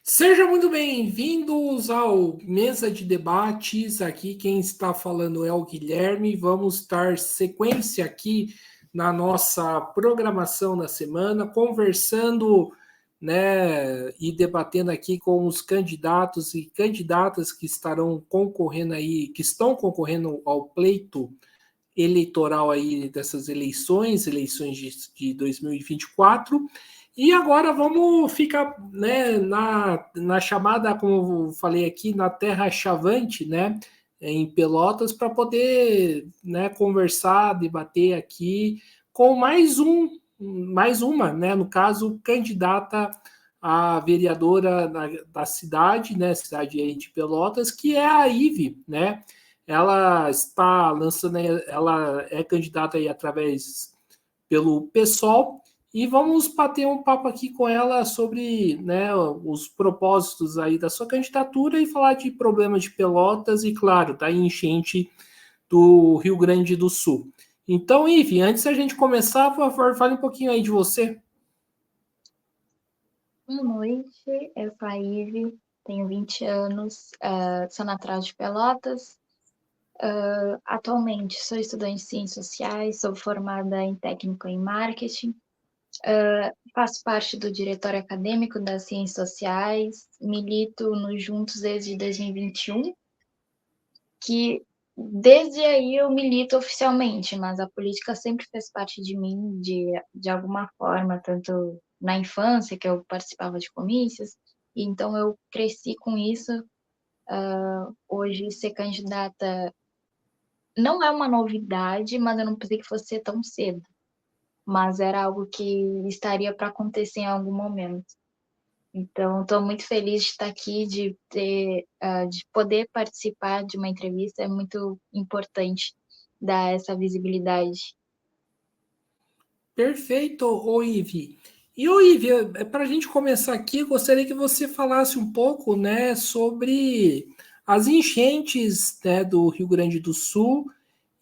Sejam muito bem-vindos ao Mesa de Debates. Aqui quem está falando é o Guilherme. Vamos dar sequência aqui na nossa programação da semana, conversando, né, e debatendo aqui com os candidatos e candidatas que estarão concorrendo aí, que estão concorrendo ao pleito eleitoral aí dessas eleições de 2024. E agora vamos ficar, né, na chamada, como eu falei aqui, na Terra Chavante, né, em Pelotas, para poder, né, conversar, debater aqui com mais uma, né, no caso, candidata a vereadora da cidade, né, cidade aí de Pelotas, que é a Ive, né? Ela está lançando, ela é candidata aí através pelo PSOL e vamos bater um papo aqui com ela sobre, né, os propósitos aí da sua candidatura e falar de problemas de Pelotas e, claro, da enchente do Rio Grande do Sul. Então, Ive, antes da gente começar, por favor, fale um pouquinho aí de você. Boa noite, eu sou a Ive, tenho 20 anos, sou natural de Pelotas. Atualmente sou estudante de Ciências Sociais, sou formada em técnico em Marketing, faço parte do diretório acadêmico das Ciências Sociais, milito no Juntos desde 2021, que desde aí eu milito oficialmente, mas a política sempre fez parte de mim, de alguma forma, tanto na infância, que eu participava de comícios, e então eu cresci com isso. Hoje, ser candidata não é uma novidade, mas eu não pensei que fosse ser tão cedo. Mas era algo que estaria para acontecer em algum momento. Então, estou muito feliz de estar aqui, de poder participar de uma entrevista. É muito importante dar essa visibilidade. Perfeito, ô Ive. E ô Ive, para a gente começar aqui, eu gostaria que você falasse um pouco, né, sobre as enchentes, né, do Rio Grande do Sul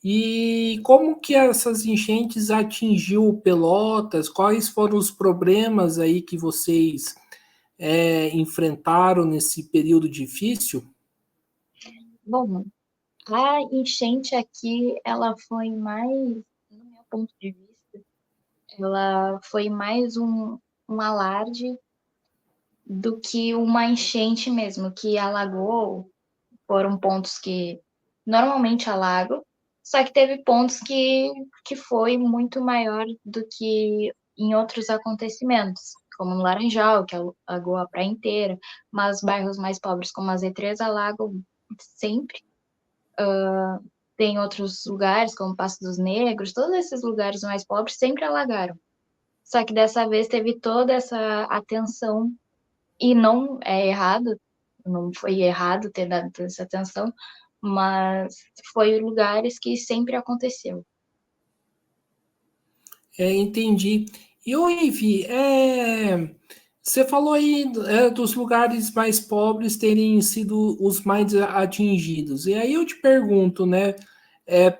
e como que essas enchentes atingiu Pelotas, quais foram os problemas aí que vocês enfrentaram nesse período difícil? Bom, a enchente aqui, ela foi mais, no meu ponto de vista, ela foi mais um alarde do que uma enchente mesmo, que alagou. Foram pontos que normalmente alagam, só que teve pontos que foi muito maior do que em outros acontecimentos, como no Laranjal, que alagou a praia inteira, mas bairros mais pobres como a Z3 alagam sempre. Tem outros lugares, como Passo dos Negros, todos esses lugares mais pobres sempre alagaram. Só que dessa vez teve toda essa atenção, e não é errado, não foi errado ter dado toda essa atenção, mas foi lugares que sempre aconteceu. Entendi. E o Ivi, você falou aí dos lugares mais pobres terem sido os mais atingidos. E aí eu te pergunto, né?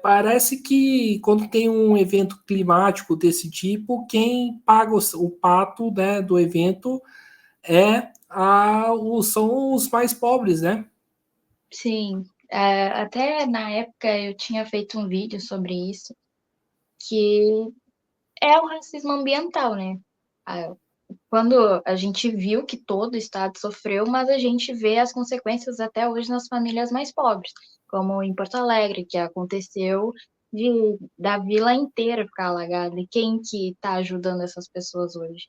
Parece que quando tem um evento climático desse tipo, quem paga o pato, né, do evento são os mais pobres, né? Sim, até na época eu tinha feito um vídeo sobre isso, que é o racismo ambiental, né? Ah, Quando a gente viu que todo o estado sofreu, mas a gente vê as consequências até hoje nas famílias mais pobres, como em Porto Alegre, que aconteceu da vila inteira ficar alagada. E quem que está ajudando essas pessoas hoje?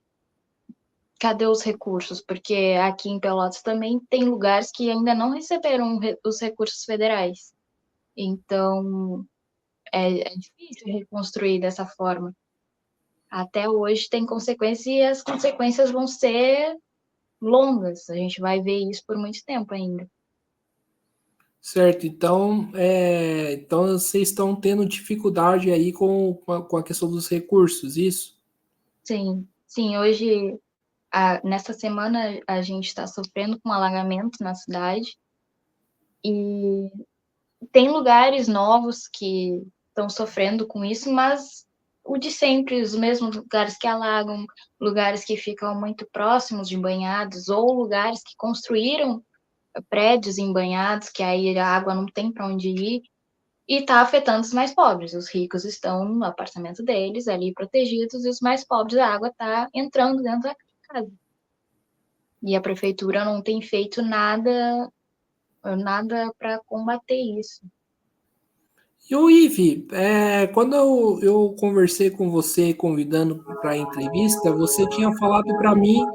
Cadê os recursos? Porque aqui em Pelotas também tem lugares que ainda não receberam os recursos federais. Então, é difícil reconstruir dessa forma. Até hoje tem consequências e as consequências vão ser longas. A gente vai ver isso por muito tempo ainda. Certo, então vocês estão tendo dificuldade aí com a questão dos recursos, isso? Sim, sim. Hoje, nessa semana, a gente está sofrendo com alagamento na cidade e tem lugares novos que estão sofrendo com isso, mas o de sempre, os mesmos lugares que alagam, lugares que ficam muito próximos de banhados, ou lugares que construíram prédios em banhados, que aí a água não tem para onde ir, e está afetando os mais pobres. Os ricos estão no apartamento deles, ali protegidos, e os mais pobres, a água está entrando dentro da casa. E a prefeitura não tem feito nada para combater isso. E o Ive, quando eu conversei com você, convidando para a entrevista, você tinha falado para mim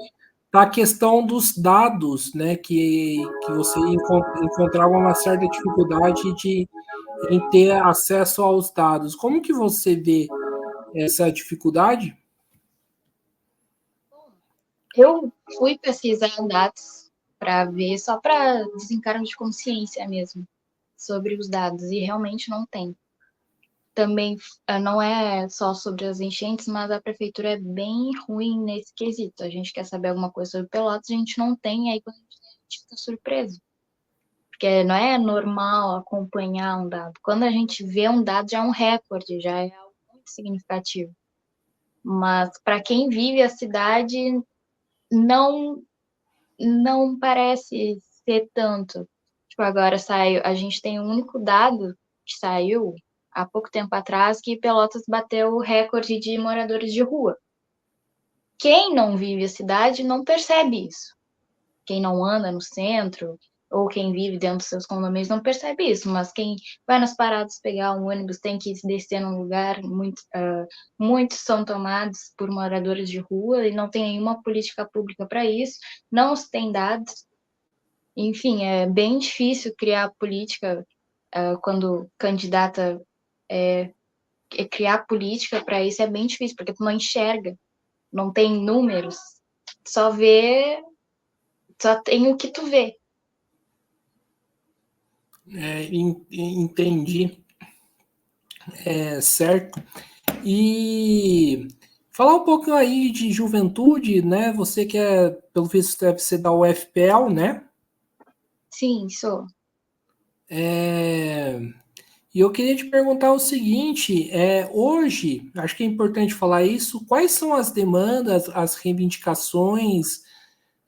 da questão dos dados, né, que você encontrava uma certa dificuldade em ter acesso aos dados. Como que você vê essa dificuldade? Eu fui pesquisar dados para ver, só para desencargo de consciência mesmo, sobre os dados, e realmente não tem. Também não é só sobre as enchentes, mas a prefeitura é bem ruim nesse quesito. A gente quer saber alguma coisa sobre Pelotas, a gente não tem, aí quando a gente fica surpreso. Porque não é normal acompanhar um dado. Quando a gente vê um dado, já é um recorde, já é algo muito significativo. Mas para quem vive a cidade, não não parece ser tanto. Tipo, agora saiu, a gente tem um único dado que saiu há pouco tempo atrás que Pelotas bateu o recorde de moradores de rua. Quem não vive a cidade não percebe isso. Quem não anda no centro ou quem vive dentro dos seus condomínios não percebe isso, mas quem vai nas paradas pegar um ônibus tem que descer num lugar, muitos são tomados por moradores de rua e não tem nenhuma política pública para isso, não se tem dados. Enfim, é bem difícil criar política quando candidata, criar política para isso é bem difícil, porque tu não enxerga, não tem números, só vê, só tem o que tu vê. Entendi, certo. E falar um pouco aí de juventude, né? Você que pelo visto, deve ser da UFPEL, né? Sim, sou. E eu queria te perguntar o seguinte: hoje, acho que é importante falar isso, quais são as demandas, as reivindicações,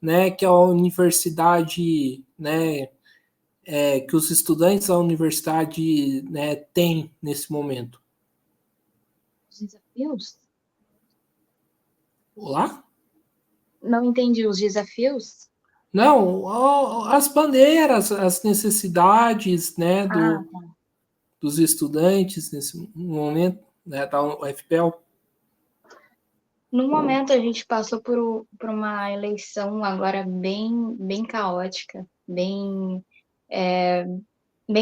né, que a universidade, né, que os estudantes da universidade, né, têm nesse momento? Os desafios? Olá? Não entendi os desafios? Não, as bandeiras, as necessidades, né, Ah, dos estudantes nesse momento, né, da UFPEL. no momento a gente passou por uma eleição agora bem caótica, bem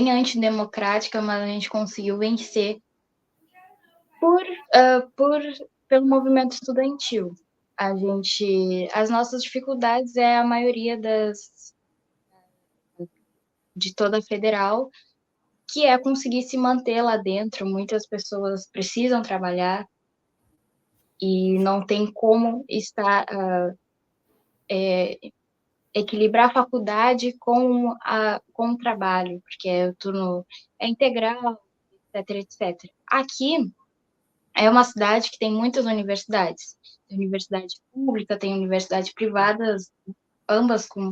antidemocrática, mas a gente conseguiu vencer por, por pelo movimento estudantil. As nossas dificuldades é a maioria de toda a federal, que é conseguir se manter lá dentro. Muitas pessoas precisam trabalhar e não tem como estar equilibrar a faculdade com o trabalho, porque o turno é integral, etc, etc. Aqui é uma cidade que tem muitas universidades. Tem universidade pública, tem universidade privadas, ambas com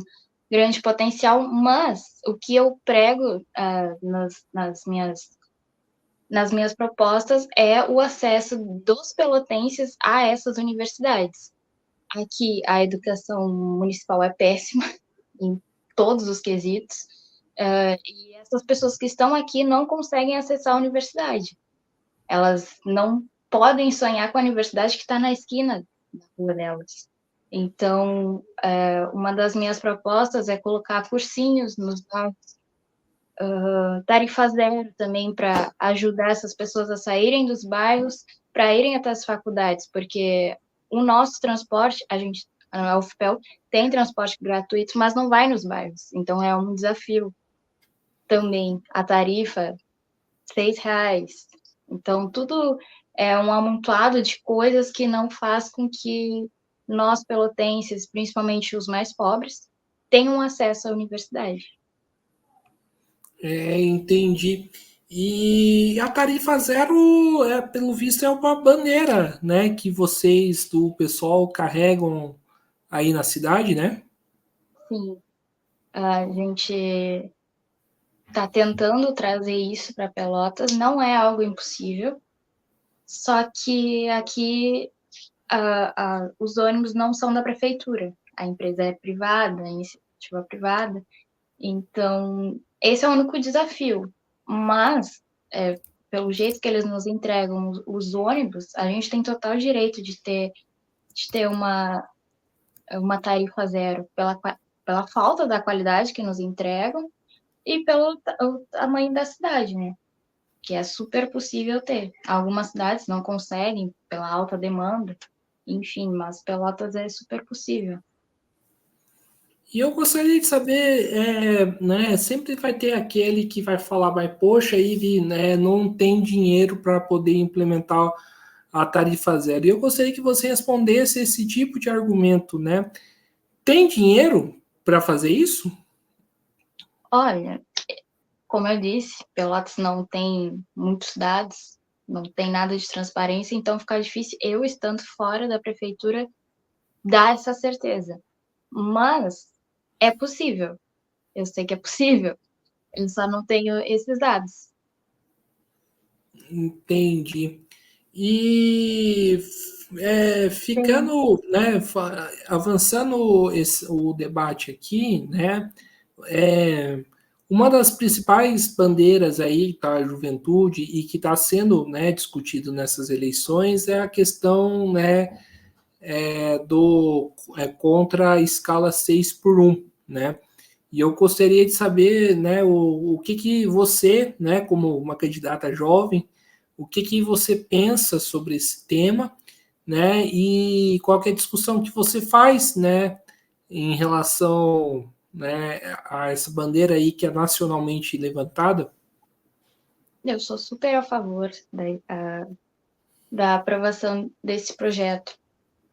grande potencial, mas o que eu prego nas minhas propostas é o acesso dos pelotenses a essas universidades. Aqui a educação municipal é péssima em todos os quesitos, e essas pessoas que estão aqui não conseguem acessar a universidade. Elas não podem sonhar com a universidade que está na esquina da rua delas. Então, uma das minhas propostas é colocar cursinhos nos bairros, tarifa zero também para ajudar essas pessoas a saírem dos bairros para irem até as faculdades, porque o nosso transporte, a UFPEL tem transporte gratuito, mas não vai nos bairros, então é um desafio também. A tarifa, R$ 6. Então, tudo é um amontoado de coisas que não faz com que nós, pelotenses, principalmente os mais pobres, tenham acesso à universidade. Entendi. E a tarifa zero, pelo visto, é uma bandeira, né, que vocês do pessoal carregam aí na cidade, né? Sim, a gente está tentando trazer isso para Pelotas, não é algo impossível, só que aqui os ônibus não são da prefeitura, a empresa é privada, a iniciativa privada, então esse é o único desafio. Mas, pelo jeito que eles nos entregam os ônibus, a gente tem total direito de ter uma tarifa zero pela falta da qualidade que nos entregam e pelo o tamanho da cidade, né? Que é super possível ter. Algumas cidades não conseguem pela alta demanda, enfim, mas Pelotas é super possível. E eu gostaria de saber, né, sempre vai ter aquele que vai falar, vai, poxa, Ive, né, não tem dinheiro para poder implementar a tarifa zero. E eu gostaria que você respondesse esse tipo de argumento, né? Tem dinheiro para fazer isso? Olha, como eu disse, Pelotas não tem muitos dados, não tem nada de transparência, então fica difícil eu, estando fora da prefeitura, dar essa certeza. Mas é possível. Eu sei que é possível. Eu só não tenho esses dados. Entendi. E Sim. ficando, né, avançando o debate aqui, né, é, uma das principais bandeiras aí da juventude e que está sendo, né, discutido nessas eleições é a questão, né, contra a escala 6 por um, né? E eu gostaria de saber, né, o que que você, né, como uma candidata jovem, o que que você pensa sobre esse tema, né, e qual que é a discussão que você faz, né, em relação, né, a essa bandeira aí que é nacionalmente levantada. Eu sou super a favor da aprovação desse projeto,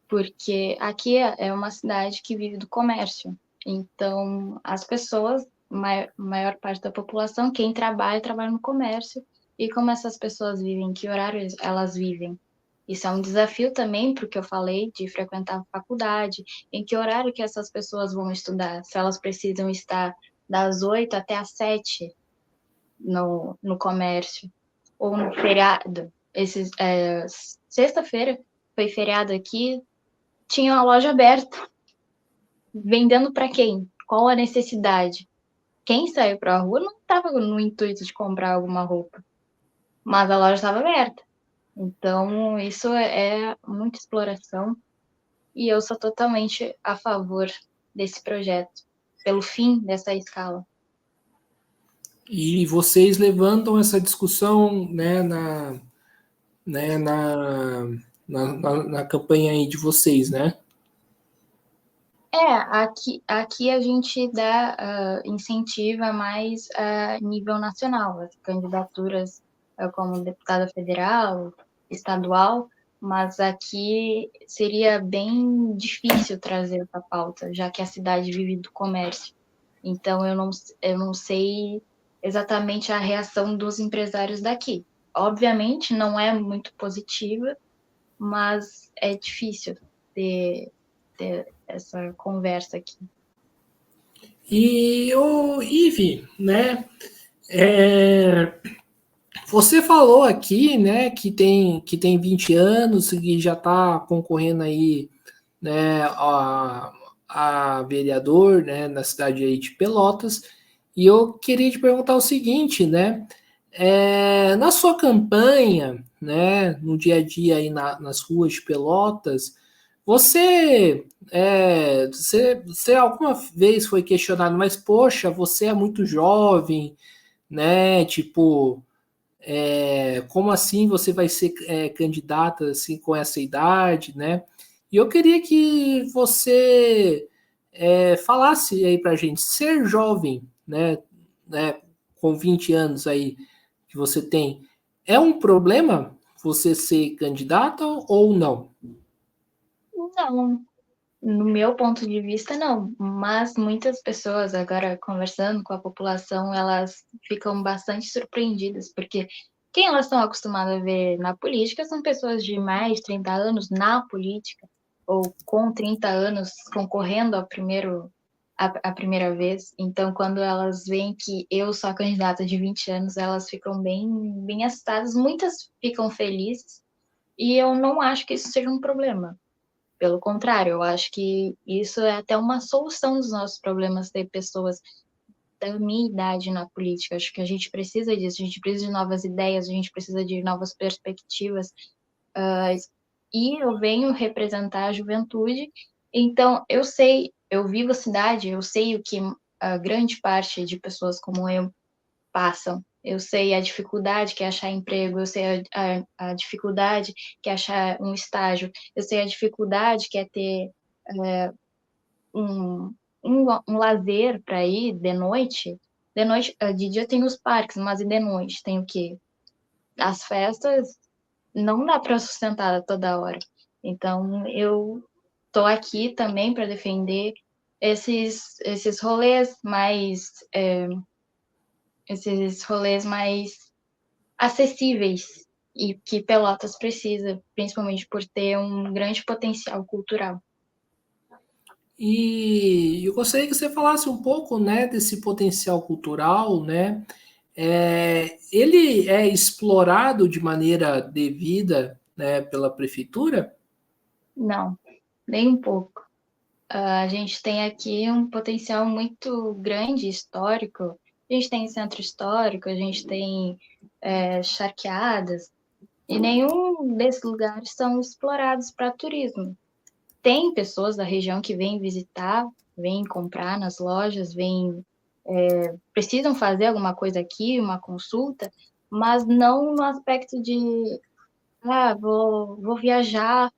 porque aqui é uma cidade que vive do comércio. Então, as pessoas, maior parte da população, quem trabalha, trabalha no comércio. E como essas pessoas vivem, que horários elas vivem? Isso é um desafio também, porque eu falei de frequentar a faculdade, em que horário que essas pessoas vão estudar? Se elas precisam estar das 8 até as 7 no comércio, ou no feriado. Sexta-feira foi feriado aqui, tinha uma loja aberta, vendendo para quem? Qual a necessidade? Quem saiu para a rua não estava no intuito de comprar alguma roupa, mas a loja estava aberta. Então, isso é muita exploração e eu sou totalmente a favor desse projeto, pelo fim dessa escala. E vocês levantam essa discussão, né, na campanha aí de vocês, né? Aqui a gente incentiva mais a nível nacional, as candidaturas como deputada federal, estadual, mas aqui seria bem difícil trazer essa pauta, já que a cidade vive do comércio. Então eu não sei exatamente a reação dos empresários daqui. Obviamente não é muito positiva, mas é difícil ter essa conversa aqui. E o Ive, né? é, Você falou aqui, né, que tem 20 anos e já está concorrendo aí, né, a vereador, né, na cidade aí de Pelotas. E eu queria te perguntar o seguinte, né, na sua campanha, né, no dia a dia aí nas ruas de Pelotas, você alguma vez foi questionado, mas poxa, você é muito jovem, né, tipo como assim você vai ser candidata assim com essa idade, né? E eu queria que você falasse aí para a gente, ser jovem, né, com 20 anos aí que você tem, é um problema você ser candidata ou não? Não, No meu ponto de vista, não. Mas muitas pessoas, agora conversando com a população, elas ficam bastante surpreendidas, porque quem elas estão acostumadas a ver na política são pessoas de mais de 30 anos na política, ou com 30 anos concorrendo a primeira vez. Então, quando elas veem que eu sou a candidata de 20 anos, elas ficam bem assustadas. Muitas ficam felizes, e eu não acho que isso seja um problema. Pelo contrário, eu acho que isso é até uma solução dos nossos problemas, ter pessoas da minha idade na política. Acho que a gente precisa disso, a gente precisa de novas ideias, a gente precisa de novas perspectivas. E eu venho representar a juventude, então eu sei, eu vivo a cidade, eu sei o que a grande parte de pessoas como eu passam. Eu sei a dificuldade que é achar emprego, eu sei a dificuldade que é achar um estágio, eu sei a dificuldade que é ter um, um lazer para ir de noite. De noite, de dia tem os parques, mas e de noite tem o quê? As festas não dá para sustentar toda hora. Então, eu tô aqui também para defender esses rolês mais esses rolês mais acessíveis e que Pelotas precisa, principalmente por ter um grande potencial cultural. E eu gostaria que você falasse um pouco, né, desse potencial cultural, né? Ele é explorado de maneira devida, né, pela prefeitura? Não, nem um pouco. A gente tem aqui um potencial muito grande, histórico. A gente tem centro histórico, a gente tem charqueadas, e nenhum desses lugares são explorados para turismo. Tem pessoas da região que vêm visitar, vêm comprar nas lojas, precisam fazer alguma coisa aqui, uma consulta, mas não no aspecto de, vou viajar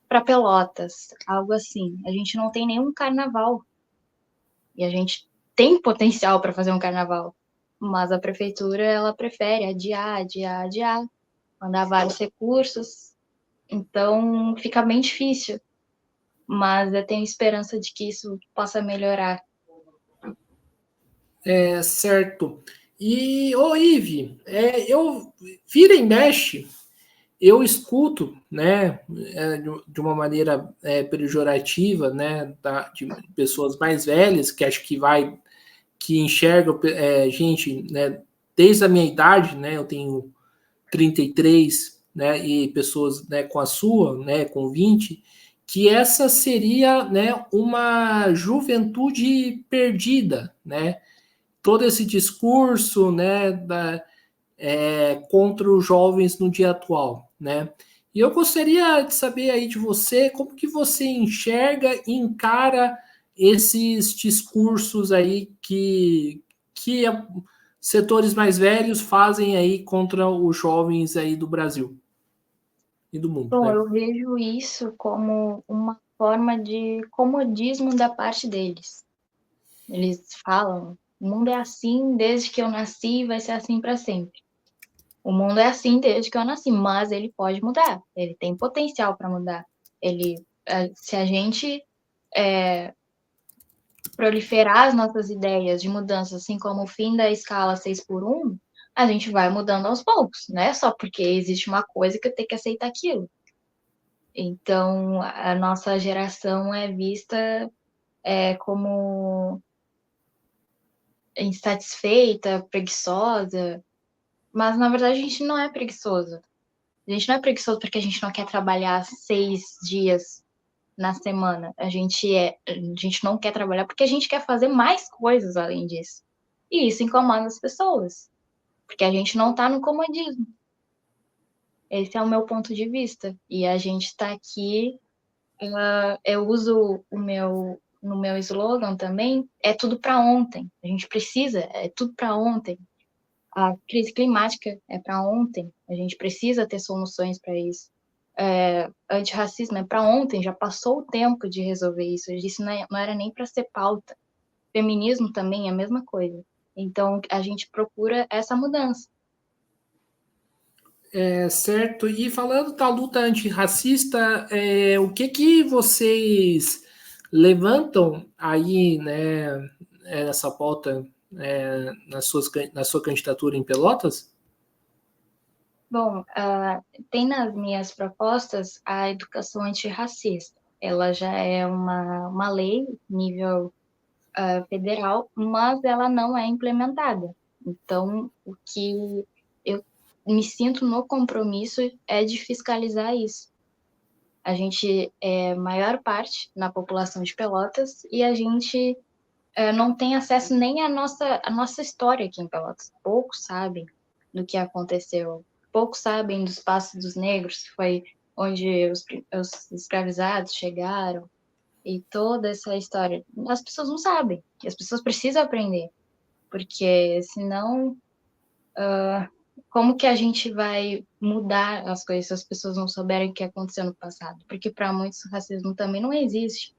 para Pelotas, algo assim. A gente não tem nenhum carnaval e a gente tem potencial para fazer um carnaval, mas a prefeitura ela prefere adiar, adiar, adiar, mandar vários recursos, então fica bem difícil. Mas eu tenho esperança de que isso possa melhorar. Certo. E, ô Ive, eu vira e mexe, eu escuto, né, de uma maneira pejorativa, né, de pessoas mais velhas que acho que enxergam gente, né, desde a minha idade, né, eu tenho 33, né, e pessoas, né, com a sua, né, com 20, que essa seria, né, uma juventude perdida, né, todo esse discurso, né, contra os jovens no dia atual, né? E eu gostaria de saber aí de você como que você enxerga e encara esses discursos aí que setores mais velhos fazem aí contra os jovens aí do Brasil e do mundo, Bom, né? eu vejo isso como uma forma de comodismo da parte deles. Eles falam, o mundo é assim desde que eu nasci e vai ser assim para sempre. O mundo é assim desde que eu nasci, mas ele pode mudar. Ele tem potencial para mudar. Se a gente proliferar as nossas ideias de mudança, assim como o fim da escala 6x1, a gente vai mudando aos poucos, não é só porque existe uma coisa que eu tenho que aceitar aquilo. Então, a nossa geração é vista como insatisfeita, preguiçosa, mas na verdade a gente não é preguiçoso. A gente não é preguiçoso porque a gente não quer trabalhar 6 dias na semana. A gente não quer trabalhar porque a gente quer fazer mais coisas além disso. E isso incomoda as pessoas, porque a gente não está no comodismo. Esse é o meu ponto de vista. E a gente está aqui, eu uso no meu slogan também, é tudo para ontem. A gente precisa, é tudo para ontem. A crise climática é para ontem. A gente precisa ter soluções para isso. Antirracismo é para ontem, já passou o tempo de resolver isso. Isso não era nem para ser pauta. Feminismo também é a mesma coisa. Então, a gente procura essa mudança. Certo. E falando da luta antirracista, o que que vocês levantam aí, né, essa pauta na sua candidatura em Pelotas? Bom, tem nas minhas propostas a educação antirracista. Ela já é uma lei nível federal, mas ela não é implementada. Então, o que eu me sinto no compromisso é de fiscalizar isso. A gente é maior parte na população de Pelotas e a gente não tem acesso nem à nossa história aqui em Pelotas. Poucos sabem do que aconteceu. Poucos sabem dos Passos dos Negros, que foi onde os escravizados chegaram, e toda essa história. As pessoas não sabem, e as pessoas precisam aprender, porque senão, como que a gente vai mudar as coisas se as pessoas não souberem o que aconteceu no passado? Porque para muitos o racismo também não existe.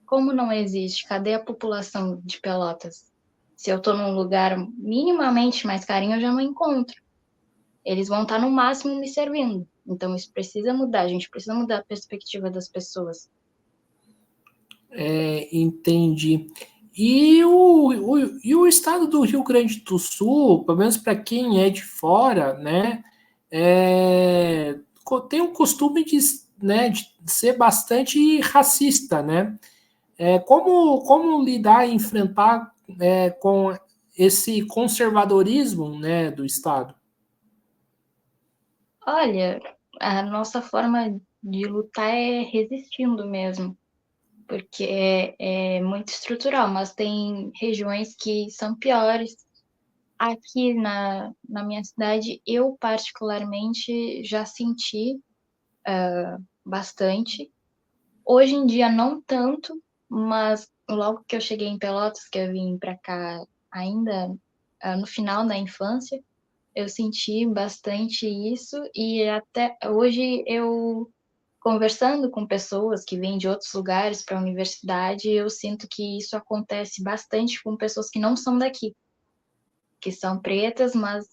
Como não existe? Cadê a população de Pelotas? Se eu estou num lugar minimamente mais carinho, eu já não encontro. Eles vão estar no máximo me servindo. Então isso precisa mudar, a gente precisa mudar a perspectiva das pessoas. Entendi. E o estado do Rio Grande do Sul, pelo menos para quem é de fora, né, tem um costume de ser bastante racista, né? Como lidar e enfrentar com esse conservadorismo, né, do Estado? Olha, a nossa forma de lutar é resistindo mesmo, porque é muito estrutural, mas tem regiões que são piores. Aqui na minha cidade, eu particularmente já senti bastante. Hoje em dia, não tanto, mas logo que eu cheguei em Pelotas, que eu vim para cá ainda no final da infância, eu senti bastante isso e até hoje eu conversando com pessoas que vêm de outros lugares para a universidade, eu sinto que isso acontece bastante com pessoas que não são daqui, que são pretas, mas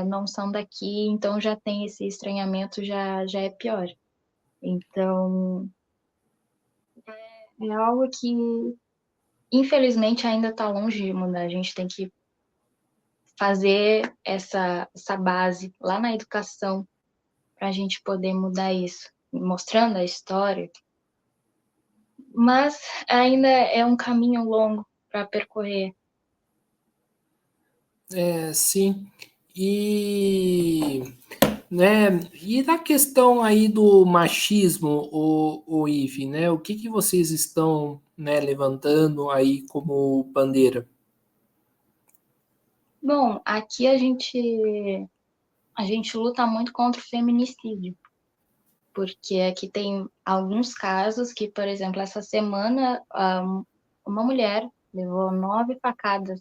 não são daqui, então já tem esse estranhamento, já é pior. Então, é algo que, infelizmente, ainda está longe de mudar. A gente tem que fazer essa base lá na educação para a gente poder mudar isso, mostrando a história. Mas ainda é um caminho longo para percorrer. Sim. E, e na questão aí do machismo, o Ive, né? O que vocês estão, né, levantando aí como bandeira? Bom, aqui a gente luta muito contra o feminicídio, porque aqui tem alguns casos que, por exemplo, essa semana uma mulher levou 9 facadas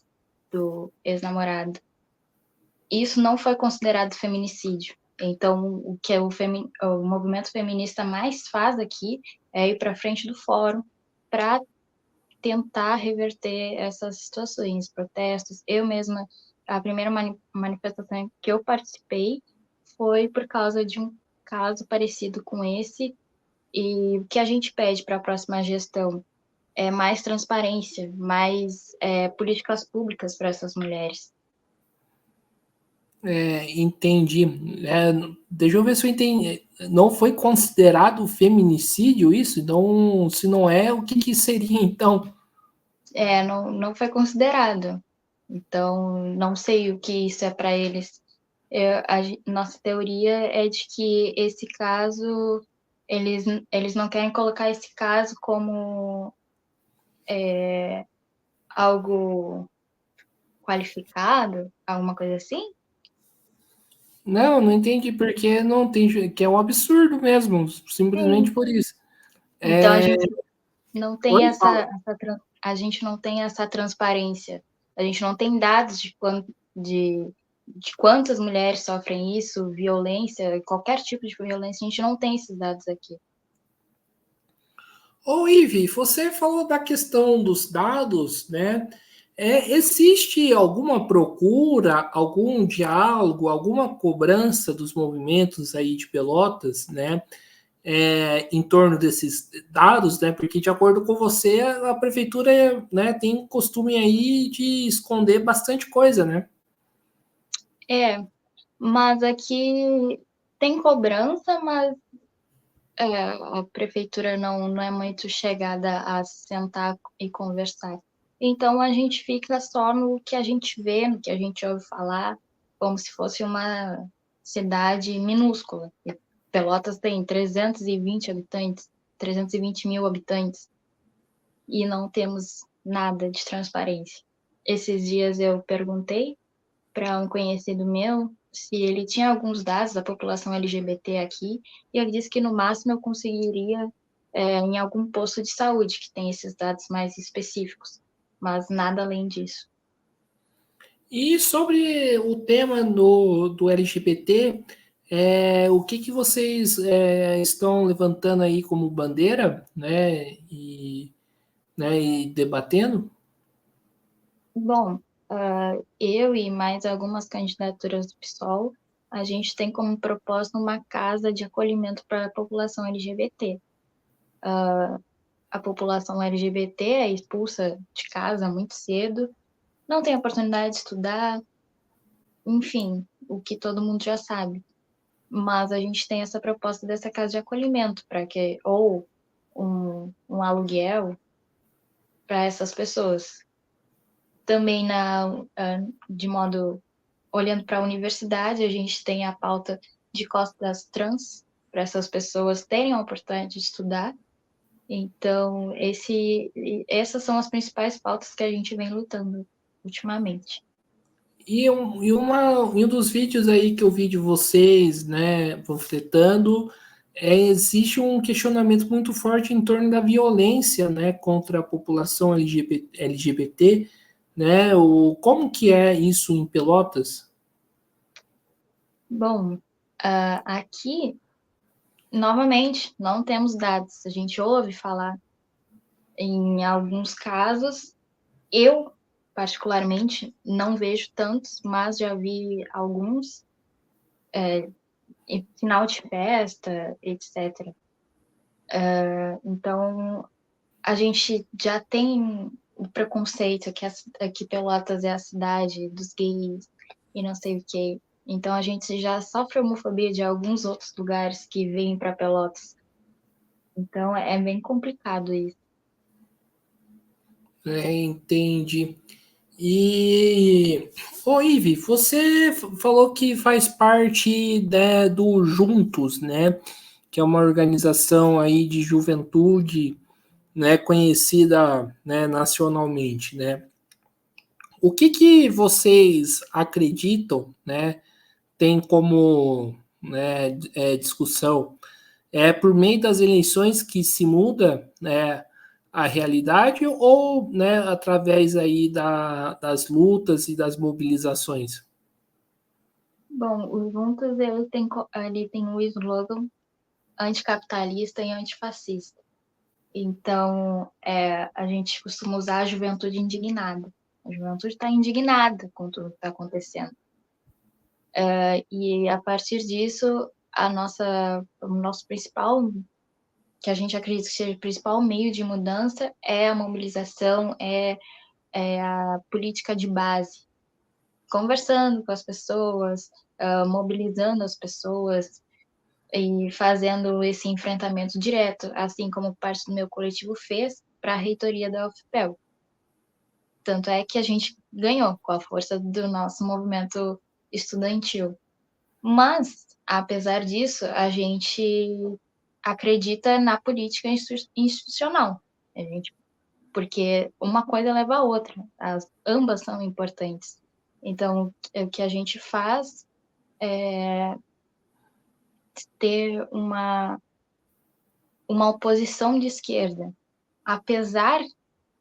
do ex-namorado. Isso não foi considerado feminicídio. Então, o que o movimento feminista mais faz aqui é ir para frente do fórum para tentar reverter essas situações, protestos. Eu mesma, a primeira manifestação que eu participei foi por causa de um caso parecido com esse, e o que a gente pede para a próxima gestão é mais transparência, mais políticas públicas para essas mulheres. Entendi. Deixa eu ver se eu entendi. Não foi considerado feminicídio isso? Então, se não é, o que seria então? Não foi considerado. Então, não sei o que isso é para eles. Nossa teoria é de que esse caso, eles não querem colocar esse caso como algo qualificado, alguma coisa assim. Não entendi porque não tem, que é um absurdo mesmo, simplesmente Sim. por isso. Então, a É, gente não tem Oi, fala. a gente não tem essa transparência. A gente não tem dados de quantas mulheres sofrem isso, violência, qualquer tipo de violência, a gente não tem esses dados aqui. Ô, Ivi, você falou da questão dos dados, né? Existe alguma procura, algum diálogo, alguma cobrança dos movimentos aí de Pelotas, né? em torno desses dados, né? Porque, de acordo com você, a prefeitura, né, tem um costume aí de esconder bastante coisa, né? Mas aqui tem cobrança, mas a prefeitura não é muito chegada a sentar e conversar. Então a gente fica só no que a gente vê, no que a gente ouve falar, como se fosse uma cidade minúscula. E Pelotas tem 320 habitantes, 320 mil habitantes, e não temos nada de transparência. Esses dias eu perguntei para um conhecido meu se ele tinha alguns dados da população LGBT aqui, e ele disse que no máximo eu conseguiria em algum posto de saúde que tem esses dados mais específicos, mas nada além disso. E sobre o tema do LGBT, o que vocês estão levantando aí como bandeira, né, e debatendo? Bom, eu e mais algumas candidaturas do PSOL, a gente tem como propósito uma casa de acolhimento para a população LGBT. A população LGBT é expulsa de casa muito cedo, não tem oportunidade de estudar, enfim, o que todo mundo já sabe. Mas a gente tem essa proposta dessa casa de acolhimento para que ou um aluguel para essas pessoas. Também de modo olhando para a universidade, a gente tem a pauta de cotas trans para essas pessoas terem a oportunidade de estudar. Então, essas são as principais pautas que a gente vem lutando ultimamente. E um dos vídeos aí que eu vi de vocês, né, panfletando, existe um questionamento muito forte em torno da violência, né, contra a população LGBT, né? Como que é isso em Pelotas? Bom, aqui, novamente, não temos dados. A gente ouve falar em alguns casos. Eu, particularmente, não vejo tantos, mas já vi alguns em final de festa, etc. Então, a gente já tem o preconceito que Pelotas é a cidade dos gays e não sei o quê. Então, a gente já sofre homofobia de alguns outros lugares que vêm para Pelotas. Então, é bem complicado isso. Entendi. E, Ive, você falou que faz parte, né, do Juntos, né, que é uma organização aí de juventude, né, conhecida, né, nacionalmente, né? O que vocês acreditam, né, tem como, né, discussão? É por meio das eleições que se muda, né, a realidade ou, né, através aí das lutas e das mobilizações? Bom, o Juntos ele tem o slogan anticapitalista e antifascista. Então, a gente costuma usar a juventude indignada. A juventude está indignada com tudo que está acontecendo. E a partir disso, o nosso principal, que a gente acredita que seja o principal meio de mudança, é a mobilização, é a política de base. Conversando com as pessoas, mobilizando as pessoas e fazendo esse enfrentamento direto, assim como parte do meu coletivo fez para a reitoria da UFPEL. Tanto é que a gente ganhou com a força do nosso movimento estudantil. Mas, apesar disso, a gente acredita na política institucional. Porque uma coisa leva a outra, ambas são importantes. Então, o que a gente faz é ter uma oposição de esquerda, apesar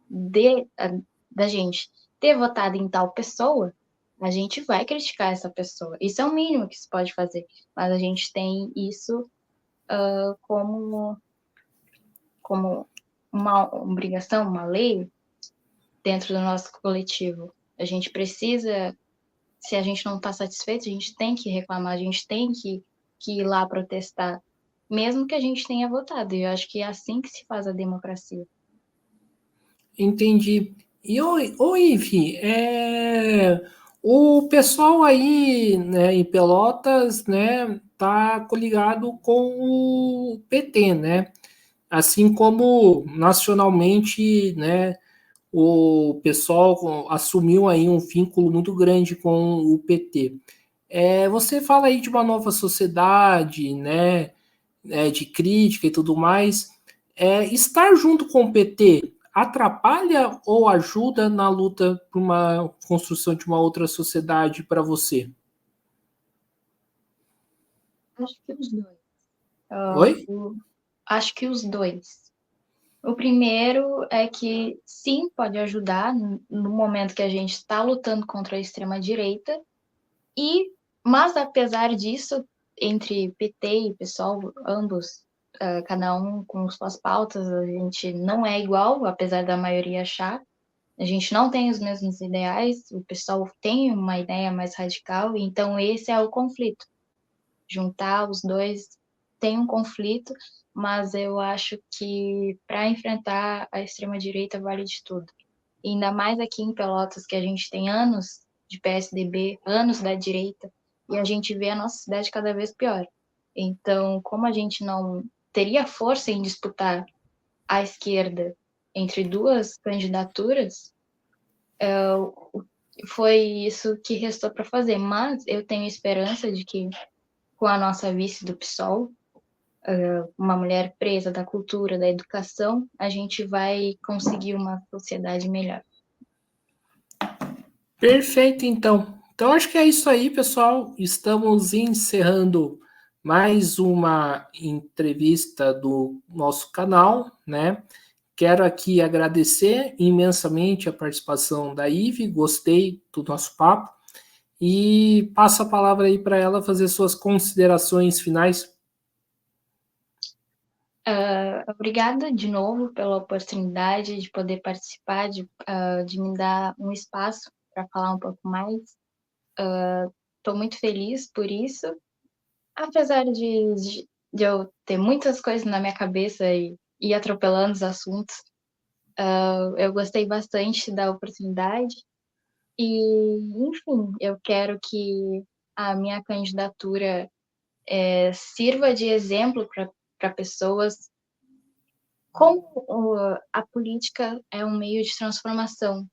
da gente ter votado em tal pessoa, a gente vai criticar essa pessoa. Isso é o mínimo que se pode fazer. Mas a gente tem isso como, como uma obrigação, uma lei dentro do nosso coletivo. A gente precisa, se a gente não está satisfeito, a gente tem que reclamar, a gente tem que ir lá protestar. mesmo que a gente tenha votado. E eu acho que é assim que se faz a democracia. Entendi. E, Ivi, o pessoal aí, né, em Pelotas, né, tá coligado com o PT, né? Assim como nacionalmente, né, o pessoal assumiu aí um vínculo muito grande com o PT. Você fala aí de uma nova sociedade, né, de crítica e tudo mais. Estar junto com o PT atrapalha ou ajuda na luta por uma construção de uma outra sociedade para você? Acho que os dois. Oi? Acho que os dois. O primeiro é que sim, pode ajudar no momento que a gente está lutando contra a extrema-direita, mas apesar disso, entre PT e PSOL, ambos, cada um com suas pautas, a gente não é igual, apesar da maioria achar. A gente não tem os mesmos ideais, o PSOL tem uma ideia mais radical, então esse é o conflito. Juntar os dois tem um conflito, mas eu acho que para enfrentar a extrema-direita vale de tudo. E ainda mais aqui em Pelotas, que a gente tem anos de PSDB, anos da direita, e a gente vê a nossa cidade cada vez pior. Então, como a gente não teria força em disputar à esquerda entre duas candidaturas, foi isso que restou para fazer. Mas eu tenho esperança de que, com a nossa vice do PSOL, uma mulher presa da cultura, da educação, a gente vai conseguir uma sociedade melhor. Perfeito, então. Então, acho que é isso aí, pessoal. Estamos encerrando mais uma entrevista do nosso canal, né? Quero aqui agradecer imensamente a participação da Ive, gostei do nosso papo e passo a palavra aí para ela fazer suas considerações finais. Obrigada de novo pela oportunidade de poder participar, de me dar um espaço para falar um pouco mais. Estou muito feliz por isso, apesar de eu ter muitas coisas na minha cabeça e ir atropelando os assuntos. Eu gostei bastante da oportunidade e, enfim, eu quero que a minha candidatura sirva de exemplo para pessoas como a política é um meio de transformação,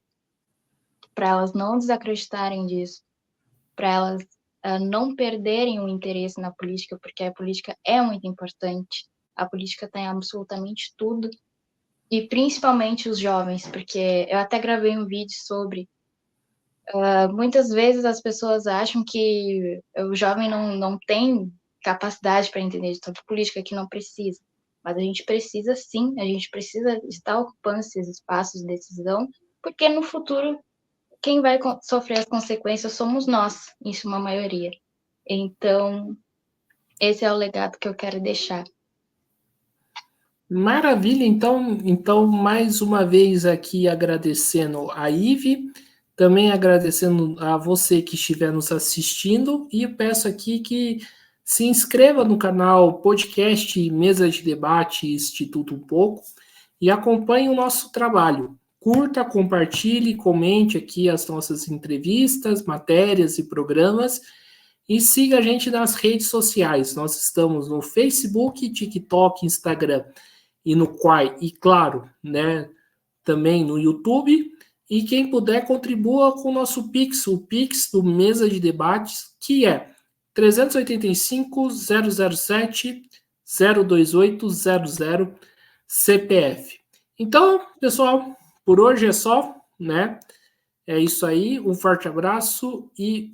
para elas não desacreditarem disso, para elas não perderem o interesse na política, porque a política é muito importante. A política tem absolutamente tudo, e principalmente os jovens, porque eu até gravei um vídeo sobre. Muitas vezes as pessoas acham que o jovem não tem capacidade para entender de tanta política, que não precisa. Mas a gente precisa sim, a gente precisa estar ocupando esses espaços de decisão, porque no futuro quem vai sofrer as consequências somos nós, em sua maioria. Então, esse é o legado que eu quero deixar. Maravilha, então mais uma vez aqui agradecendo a Ive, também agradecendo a você que estiver nos assistindo e eu peço aqui que se inscreva no canal Podcast Mesa de Debate Instituto Um Pouco e acompanhe o nosso trabalho. Curta, compartilhe, comente aqui as nossas entrevistas, matérias e programas e siga a gente nas redes sociais. Nós estamos no Facebook, TikTok, Instagram e no Quai, e claro, né, também no YouTube. E quem puder, contribua com o nosso Pix, o Pix do Mesa de Debates, que é 385-007-02800 CPF. Então, pessoal, por hoje é só, né? É isso aí, um forte abraço e